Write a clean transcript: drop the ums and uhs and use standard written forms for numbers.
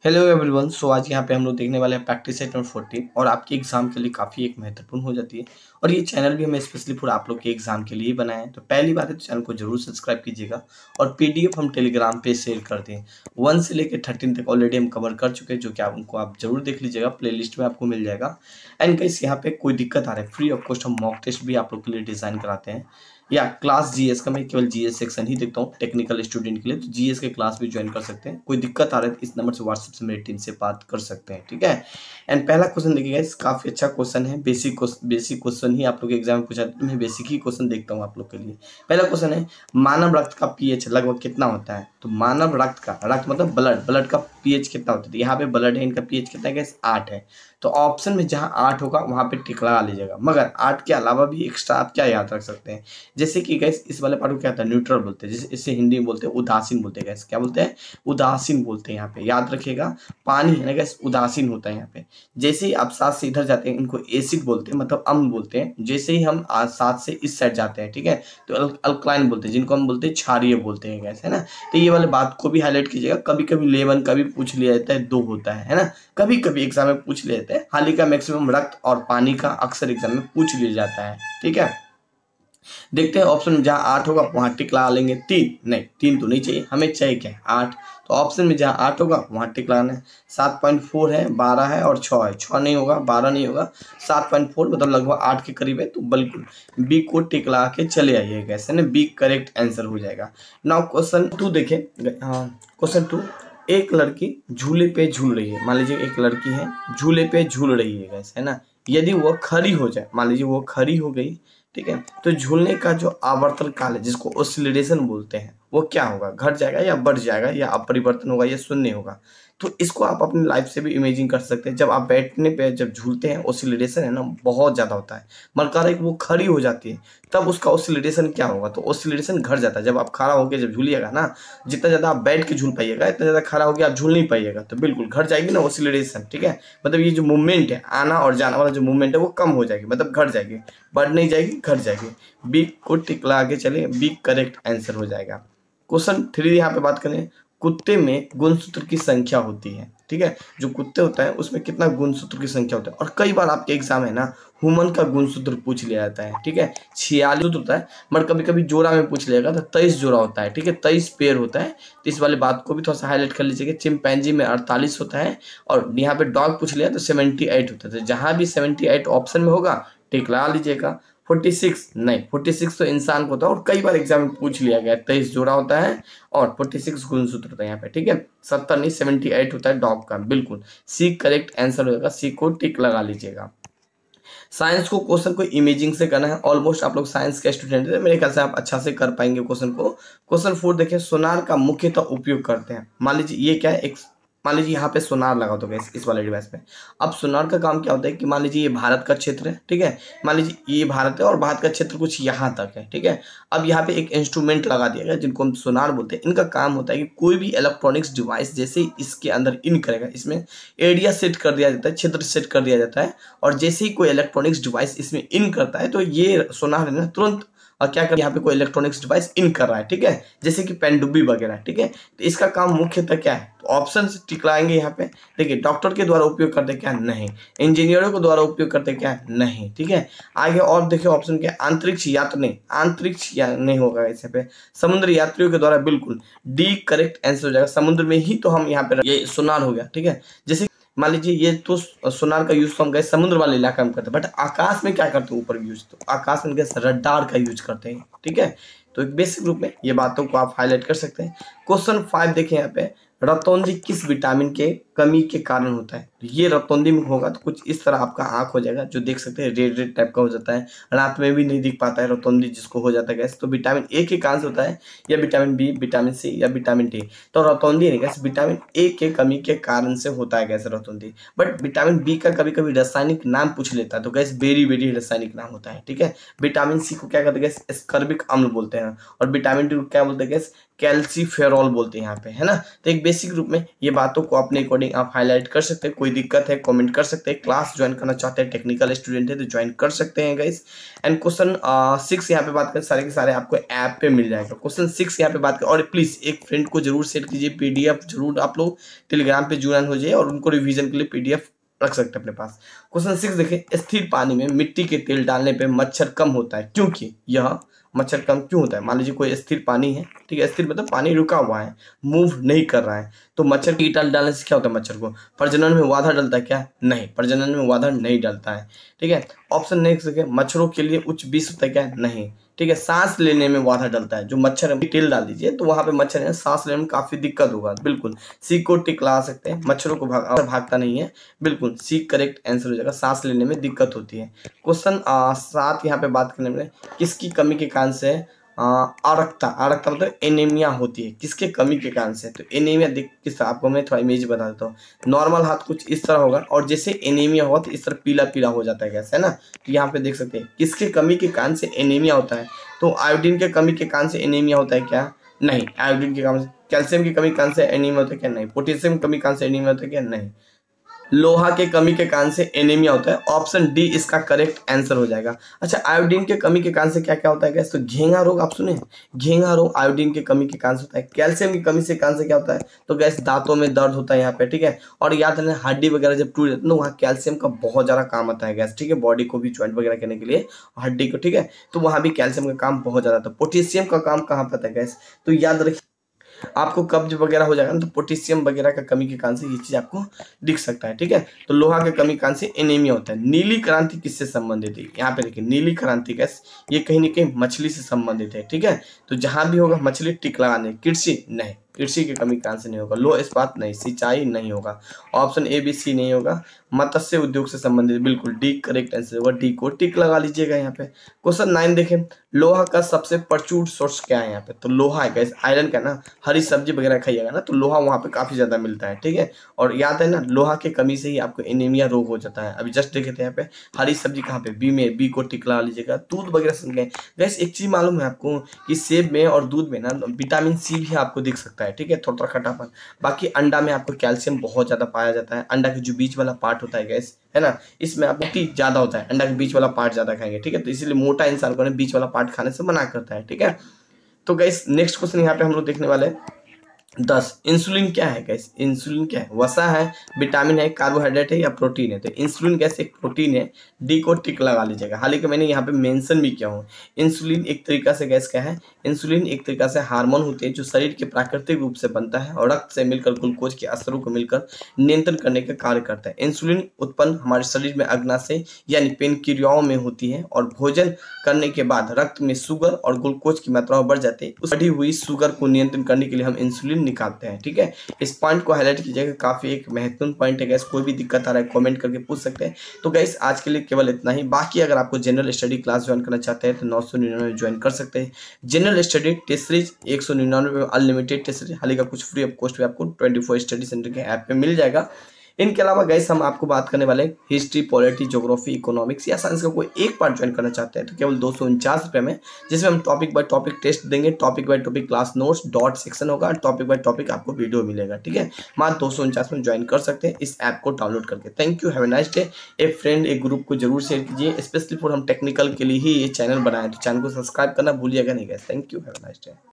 Hello everyone. सो आज यहाँ पे हम लोग देखने वाले हैं प्रैक्टिस सेट नंबर 14 और आपके एग्जाम के लिए काफ़ी एक महत्वपूर्ण हो जाती है। और ये चैनल भी हमें स्पेशली फॉर आप लोग के एग्जाम के लिए ही बनाया है। तो पहली बात है तो चैनल को जरूर सब्सक्राइब कीजिएगा और पीडीएफ हम टेलीग्राम पे शेयर कर दें। 1 से लेकर 13 तक ऑलरेडी हम कवर कर चुके हैं, जो कि आप उनको आप जरूर देख लीजिएगा, प्लेलिस्ट में आपको मिल जाएगा। एंड गाइस यहाँ पे कोई दिक्कत आ रहा है, फ्री ऑफ कॉस्ट हम मॉक टेस्ट भी आप लोग के लिए डिजाइन कराते हैं। या क्लास जीएस का मैं केवल जीएस सेक्शन ही देखता हूँ टेक्निकल स्टूडेंट के लिए, तो जीएस के क्लास भी ज्वाइन कर सकते हैं। कोई दिक्कत आ रहा है तो इस नंबर से व्हाट्सएप से मेरी टीम से बात कर सकते हैं, ठीक है। एंड पहला क्वेश्चन देखिएगा, इस काफी अच्छा क्वेश्चन है, बेसिक क्वेश्चन ही आप लोग के एग्जाम में पूछा है, तो मैं बेसिक ही क्वेश्चन देखता हूँ आप लोग के लिए। पहला क्वेश्चन है, मानव रक्त का पीएच लगभग कितना होता है? तो मानव रक्त का, रक्त मतलब ब्लड का पीएच कितना होता है? तो यहाँ पे ब्लड है, इनका पीएच कितना है? 8 है। तो ऑप्शन में जहाँ 8 होगा वहां पे टिक लगा लीजिएगा। मगर 8 के अलावा भी एक्स्ट्रा आप क्या याद रख सकते हैं, जैसे कि गैस इस वाले पार्ट को क्या होता है? न्यूट्रल बोलते हैं, जैसे इसे हिंदी में बोलते हैं उदासीन बोलते हैं। गैस क्या बोलते हैं? उदासीन बोलते हैं। यहाँ पे याद रखिएगा, पानी है ना गैस, उदासीन होता है यहाँ पे। जैसे ही आप साथ से इधर जाते हैं इनको एसिड बोलते हैं, मतलब अम्ल बोलते हैं। जैसे ही हम साथ से इस साइड जाते हैं, ठीक है, तो अल्कलाइन बोलते हैं, जिनको हम बोलते हैं क्षारीय बोलते हैं गैस, है ना। तो ये वाले बात को भी हाईलाइट कीजिएगा। कभी कभी लेवन का भी पूछ लिया जाता है, 2 होता है ना। कभी कभी एग्जाम में पूछ लिया जाता है। हाल ही का मैक्सिमम रक्त और पानी का अक्सर एग्जाम में पूछ लिया जाता है, ठीक है। देखते हैं ऑप्शन में जहाँ 8 होगा वहां टिक लगा लेंगे। 3 तो नहीं चाहिए, हमें चाहिए क्या? 8। तो ऑप्शन में जहाँ 8 होगा वहां टिक लगाना है। 7.4 है, 12 है और 6 है। 6 नहीं होगा, 12 नहीं होगा, 7.4 मतलब लगभग 8 के करीब है। तो बिल्कुल बी को टिक लगा के चले आइएगा, ऐसे ना, बी करेक्ट आंसर हो जाएगा। नाउ क्वेश्चन 2 देखें। क्वेश्चन 2, एक लड़की झूले पे झूल रही है। मान लीजिए एक लड़की है, झूले पे झूल रही है गैस, है ना। यदि वो खड़ी हो जाए, मान लीजिए वो खड़ी हो गई, ठीक है, तो झूलने का जो आवर्तन काल है, जिसको ऑसिलेशन बोलते हैं, वो क्या होगा? घट जाएगा या बढ़ जाएगा या अपरिवर्तन होगा या शून्य होगा? तो इसको आप अपनी लाइफ से भी इमेजिन कर सकते हैं। जब आप बैठने पे जब झूलते हैं, ऑसिलेशन है ना बहुत ज्यादा होता है। मरकार वो खड़ी हो जाती है, तब उसका ऑसिलेशन क्या होगा? तो ऑसिलेशन घट जाता है। जब आप खड़ा होकर जब झूलिएगा ना, जितना ज्यादा आप बैठ के झूल पाइएगा, इतना ज्यादा खड़ा होकर आप झूल नहीं पाइएगा, तो बिल्कुल घट जाएगी ना ऑसिलेशन, ठीक है। मतलब ये जो मूवमेंट है, आना और जाना वाला जो मूवमेंट है, वो कम हो जाएगी, मतलब घट जाएगी, बढ़ नहीं जाएगी, घट जाएगी। बी को टिक लगा के चले, बी करेक्ट आंसर हो जाएगा। क्वेश्चन 3 यहाँ पे बात करें, कुत्ते में गुणसूत्र की संख्या होती है, ठीक है। जो कुत्ते होता है उसमें कितना गुणसूत्र की संख्या होता है? और कई बार आपके एग्जाम है ना ह्यूमन का गुणसूत्र पूछ लिया जाता है, ठीक है। 46 होता है, मगर कभी कभी जोड़ा में पूछ लिएगा तो 23 जोड़ा होता है, ठीक है, 23 पेयर होता है। तो इस वाली बात को भी थोड़ा सा हाईलाइट कर लीजिएगा। चिंपैंजी में 48 होता है, और यहाँ पे डॉग पूछ लिया तो 78 होता है। तो जहां भी 78 ऑप्शन में होगा टिक लगा लीजिएगा। 46 नहीं, 46 तो इंसान को होता है, और कई बार एग्जाम में पूछ लिया गया। 23 जोड़ा होता है और 46 गुणसूत्र होता है यहाँ पे, ठीक है। 70 नहीं, 78 होता है डॉग का। बिल्कुल सी करेक्ट आंसर हो जाएगा, सी को टिक लगा लीजिएगा। साइंस को क्वेश्चन को इमेजिंग से करना है। ऑलमोस्ट आप लोग साइंस के स्टूडेंट हैं, मेरे ख्याल से आप अच्छा से कर पाएंगे क्वेश्चन को। क्वेश्चन 4 देखिए, सोनार का मुख्यतः उपयोग करते हैं। मान लीजिए ये क्या है, एक मान लीजिए यहाँ पे सोनार लगा दो गैस इस वाले डिवाइस पे। अब सोनार का काम क्या होता है कि मान लीजिए ये भारत का क्षेत्र है, ठीक है। मान लीजिए ये भारत है और भारत का क्षेत्र कुछ यहाँ तक है, ठीक है। अब यहाँ पे एक इंस्ट्रूमेंट लगा दिया गया जिनको हम सोनार बोलते हैं। इनका काम होता है कि कोई भी इलेक्ट्रॉनिक्स डिवाइस जैसे ही इसके अंदर इन करेगा, इसमें एरिया सेट कर दिया जाता है, क्षेत्र सेट कर दिया जाता है, और जैसे ही कोई इलेक्ट्रॉनिक्स डिवाइस इसमें इन करता है तो ये सोनार है ना तुरंत और क्या कर यहाँ पे कोई इलेक्ट्रॉनिक्स डिवाइस इन कर रहा है, ठीक है, जैसे कि पेनडुब्बी वगैरह, ठीक है। तो इसका काम मुख्यतः क्या है? तो ऑप्शन टिक लाएंगे यहाँ पे। देखिए, डॉक्टर के द्वारा उपयोग करते क्या? नहीं। इंजीनियरों के द्वारा उपयोग करते क्या? नहीं, ठीक है। आगे और देखिए ऑप्शन क्या? अंतरिक्ष यात्री नहीं, अंतरिक्ष या नहीं होगा ऐसे पे। समुद्र यात्रियों के द्वारा, बिल्कुल डी करेक्ट आंसर हो जाएगा। समुद्र में ही तो हम यहाँ पे, ये सोनार हो गया, ठीक है। जैसे मान लीजिए ये तो सोनार का यूज तो हम गए समुद्र वाले इलाका में करते हैं, बट आकाश में क्या करते हैं? ऊपर यूज, तो आकाश में गैस रडार का यूज करते हैं, ठीक है। तो एक बेसिक रूप में ये बातों को आप हाईलाइट कर सकते हैं। क्वेश्चन 5 देखिए यहाँ पे, रतौंधी किस विटामिन के कमी के कारण होता है? तो ये रतौंधी में होगा तो कुछ इस तरह आपका आंख हो जाएगा, जो देख सकते हैं रेड रेड टाइप का हो जाता है, रात में भी नहीं दिख पाता है रतौंधी जिसको हो जाता है गैस। तो विटामिन ए के कारण से होता है, या विटामिन बी, विटामिन सी या विटामिन डी। तो रतौंधी नहीं गैस, विटामिन ए के कमी के कारण से होता है गैस रतौंधी। बट विटामिन बी का कभी कभी रासायनिक नाम पूछ लेता है, तो गैस बेरी बेरी रासायनिक नाम होता है, ठीक है। विटामिन सी को क्या कहते हैं गैस? स्कर्बिक अम्ल बोलते हैं। और विटामिन डी को क्या बोलते हैं गैस? कैल्सीफेरॉल बोलते हैं यहाँ पे, है ना। तो एक बेसिक रूप में ये बातों को अपने अकॉर्डिंग आप हाईलाइट कर सकते हैं। कोई दिक्कत है कमेंट कर सकते हैं। क्लास ज्वाइन करना चाहते हैं, टेक्निकल स्टूडेंट है तो ज्वाइन कर सकते हैं गाइस। एंड क्वेश्चन 6 यहाँ पे बात करें, सारे के सारे आपको ऐप पे मिल जाएगा। क्वेश्चन 6 यहाँ पे बात करें, और प्लीज एक फ्रेंड को जरूर शेयर कीजिए, पीडीएफ जरूर आप लोग टेलीग्राम पे ज्वाइन हो जाइए और उनको रिवीजन के लिए पीडीएफ रख सकते हैं अपने पास। क्वेश्चन 6 देखिए, स्थिर पानी में मिट्टी के तेल डालने पे मच्छर कम होता है, क्योंकि यह मच्छर कम क्यों होता है। मान लीजिए कोई स्थिर पानी है, ठीक है, स्थिर मतलब पानी रुका हुआ है, मूव नहीं कर रहा है, तो मच्छर की कीटाणु डालने से क्या होता है, मच्छर को प्रजनन में बाधा डलता है क्या, नहीं, प्रजनन में बाधा नहीं डलता है, ठीक है। ऑप्शन नेक्स्ट देखिए, मच्छरों के लिए उच्च विष होता है क्या, नहीं, ठीक है। सांस लेने में बाधा डलता है, जो मच्छर है तेल डाल दीजिए तो वहां पे मच्छर है सांस लेने में काफी दिक्कत होगा, बिल्कुल सी को टिक लगा सकते हैं। मच्छरों को भागता नहीं है, बिल्कुल सी करेक्ट आंसर हो जाएगा, सांस लेने में दिक्कत होती है। क्वेश्चन 7 यहाँ पे बात करने में, किसकी कमी के कारण से आरक्ता मतलब एनीमिया होती है, किसके कमी के कारण से। तो एनीमिया देख किस तरह, आपको मैं थोड़ा इमेज बता देता हूँ। नॉर्मल हाथ कुछ इस तरह होगा और जैसे एनीमिया होगा तो इस तरह पीला पीला हो जाता है गैस, है ना। तो यहाँ पे देख सकते हैं किसके कमी के कारण से एनीमिया होता है। तो आयोडीन के कमी के कारण से एनीमिया होता है क्या, नहीं। आयोडीन के कारण से, कैल्शियम की कमी के कारण से एनीमिया होता है क्या, नहीं। पोटेशियम की कमी के कारण से एनीमिया होता है क्या, नहीं। लोहा के कमी के कारण से एनीमिया होता है, ऑप्शन डी इसका करेक्ट आंसर हो जाएगा। अच्छा, आयोडीन के कमी के कारण से क्या क्या होता है गैस, तो घेंगा रोग, आप सुने, घेंगा रोग आयोडीन के कमी के कारण से होता है। कैल्शियम की कमी से कारण से क्या होता है, तो गैस दांतों में दर्द होता है यहाँ पे, ठीक है। और याद रखना, हड्डी वगैरह जब टूट जाती है तो वहाँ कैल्शियम का बहुत ज्यादा काम आता है गैस, ठीक है, बॉडी को भी ज्वाइंट वगैरह करने के लिए, हड्डी को, ठीक है, तो वहाँ भी कैल्शियम का काम बहुत ज्यादा आता है। पोटेशियम का काम कहाँ पर आता है गैस, तो याद रखिए आपको कब्ज वगैरह हो जाएगा ना, तो पोटेशियम वगैरह का कमी के कारण से ये चीज आपको दिख सकता है, ठीक है। तो लोहा के कमी के कारण से एनीमिया होता है। नीली क्रांति किससे संबंधित है, यहाँ पे देखिए नीली क्रांति गैस ये कहीं ना कहीं मछली से संबंधित है, ठीक है। तो जहां भी होगा मछली टिक लगाने, कृषि नहीं, कृषि की कमी के कारण से नहीं होगा। लो इस्पात नहीं, सिंचाई नहीं होगा, ऑप्शन ए बी सी नहीं होगा। मत्स्य उद्योग से संबंधित, बिल्कुल डी करेक्ट आंसर होगा, डी को टिक लगा लीजिएगा यहाँ पे। क्वेश्चन 9 देखें, लोहा का सबसे प्रचुर सोर्स क्या है यहाँ पे, तो लोहा है गैस, आयरन का ना, हरी सब्जी वगैरह खाइएगा ना तो लोहा वहाँ पे काफी ज्यादा मिलता है, ठीक है। और याद है ना, लोहा के कमी से ही आपको एनीमिया रोग हो जाता है। अभी जस्ट देखे थे यहाँ पे हरी सब्जी कहाँ पे, बी में, बी को टिक लगा लीजिएगा। दूध वगैरह सुन गए गैस, एक चीज मालूम है आपको कि सेब में और दूध में ना विटामिन सी भी आपको दिख सकता है, ठीक है, थोड़ा थोड़ा खटापन। बाकी अंडा में आपको कैल्शियम बहुत ज्यादा पाया जाता है। अंडा के जो बीच वाला पार्ट होता है गैस, है ना, इसमें आपको प्रोटीन ज्यादा होता है, अंडा के बीच वाला पार्ट ज्यादा खाएंगे, ठीक है। तो इसीलिए मोटा इंसान को बीच वाला पार्ट खाने से मना करता है, ठीक है। तो गाइस नेक्स्ट क्वेश्चन यहाँ पे हम लोग देखने वाले हैं 10, इंसुलिन क्या है गैस, इंसुलिन क्या है, वसा है, विटामिन है, कार्बोहाइड्रेट है या प्रोटीन है। तो इंसुलिन गैस एक प्रोटीन है, डी को टिक लगा लीजिएगा। हालांकि मैंने यहाँ पे मेंशन भी किया हूँ। इंसुलिन एक तरीका से गैस क्या है, इंसुलिन एक तरीका से हार्मोन होते हैं जो शरीर के प्राकृतिक रूप से बनता है और रक्त से मिलकर ग्लूकोज के स्तरों को मिलकर नियंत्रण करने का कार्य करता है। इंसुलिन उत्पन्न हमारे शरीर में अग्नाशय यानी पेनक्रियाओं में होती है और भोजन करने के बाद रक्त में शुगर और ग्लूकोज की मात्रा बढ़ जाती है। उस बढ़ी हुई शुगर को नियंत्रण करने के लिए हम इंसुलिन निकालते हैं, ठीक है। इस पॉइंट को हाईलाइट कीजिएगा, काफी एक महत्वपूर्ण पॉइंट है गैस। कोई भी दिक्कत आ रहा है कमेंट करके पूछ सकते हैं। तो गैस आज के लिए केवल इतना ही। बाकी अगर आपको जनरल स्टडी क्लास ज्वाइन करना चाहते हैं तो 999 ज्वाइन कर सकते हैं। General study test series 199 unlimited test series, हाल का कुछ फ्री ऑफ कॉस्ट पे आपको 24 स्टडी सेंटर के ऐप पे मिल जाएगा। इनके अलावा गैस हम आपको बात करने वाले हिस्ट्री, पॉलिटी, ज्योग्राफी, इकोनॉमिक्स या साइंस का कोई एक पार्ट ज्वाइन करना चाहते हैं तो केवल 249 रुपये में, जिसमें हम टॉपिक बाय टॉपिक टेस्ट देंगे, topic by topic class notes dot section होगा, टॉपिक बाय टॉपिक आपको वीडियो मिलेगा, ठीक है। मात्र 249 में ज्वाइन कर सकते हैं इस ऐप को डाउनलोड करके। Thank you, have a nice day. एक फ्रेंड, एक ग्रुप को जरूर शेयर कीजिए, स्पेशली फॉर हम टेक्निकल के लिए ही ये चैनल बनाए, तो चैनल को सब्सक्राइब करना भूलिएगा नहीं gas. Thank you, have a nice day.